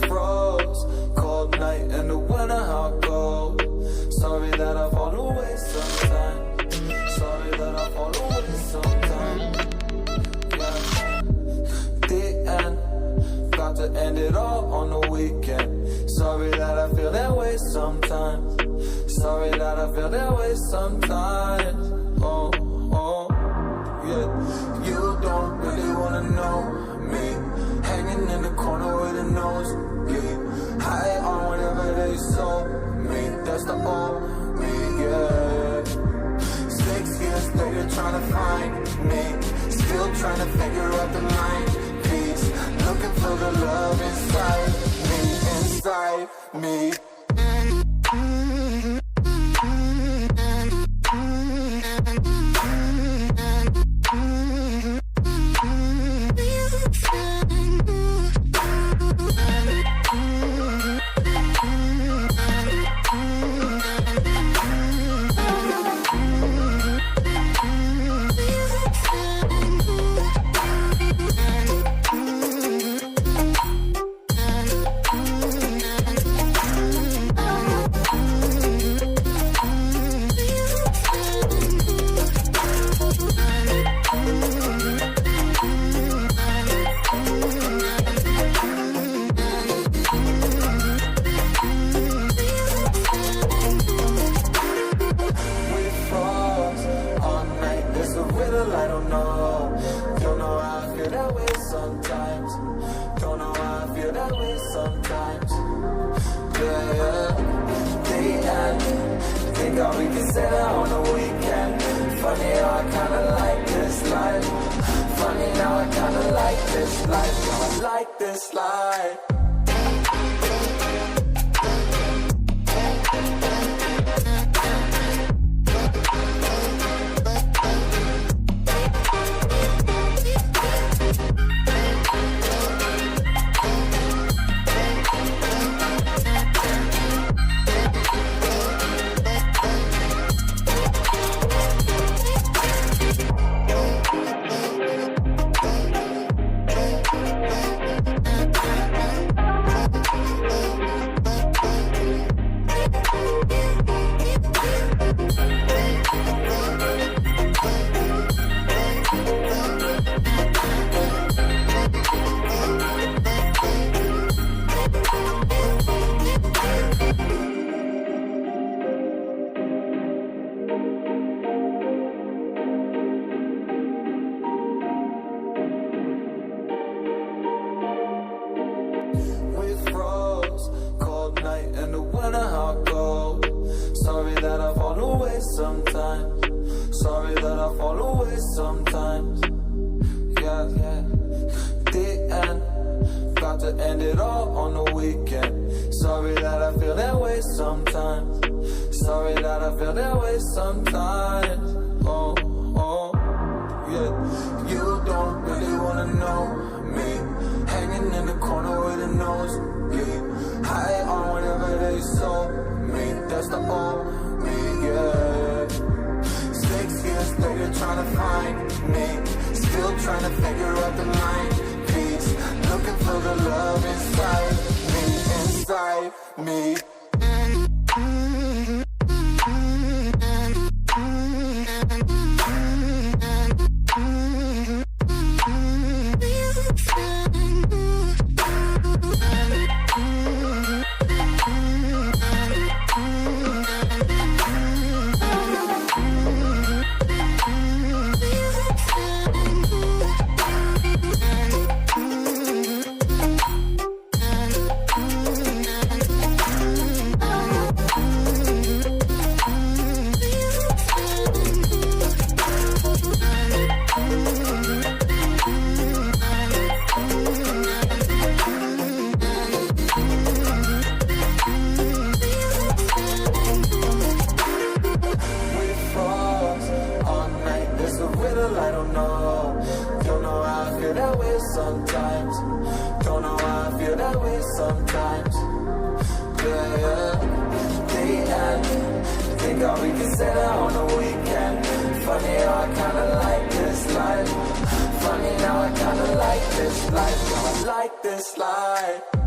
froze, cold night in the winter, how cold. Sorry that I fall away sometimes. Sorry that I fall away sometimes. Yeah. The end, got to end it all on the weekend. Sorry that I feel that way sometimes. Sorry that I feel that way sometimes. Oh, oh, yeah. You don't really wanna know me. Hanging in the corner with a nosebleed. High on whatever they sold me. That's the old me, yeah. 6 years later trying to find me. Still trying to figure out the mind piece. Looking for the love inside me, inside me. I don't know how I feel that way sometimes. Don't know how I feel that way sometimes. Yeah, yeah. The end. Think all we can say that on the weekend. Funny how I kinda like this life. Funny now I kinda like this life. Now I like this life. Sorry that I fall away sometimes. Sorry that I fall away sometimes. Yeah, yeah. The end, got to end it all on the weekend. Sorry that I feel that way sometimes. Sorry that I feel that way sometimes. Oh, oh, yeah. You don't really wanna know me. Hanging in the corner with a nosebleed. High on whatever they sold me. That's the old me, yeah. 6 years later trying to find me. Still trying to figure out the mind piece. Looking for the love inside me, inside me. I don't know how I feel that way sometimes. Don't know how I feel that way sometimes. Yeah, yeah. The end. Think all we can say that on the weekend. Funny how I kinda like this life. Funny now I kinda like this life. Now I like this life.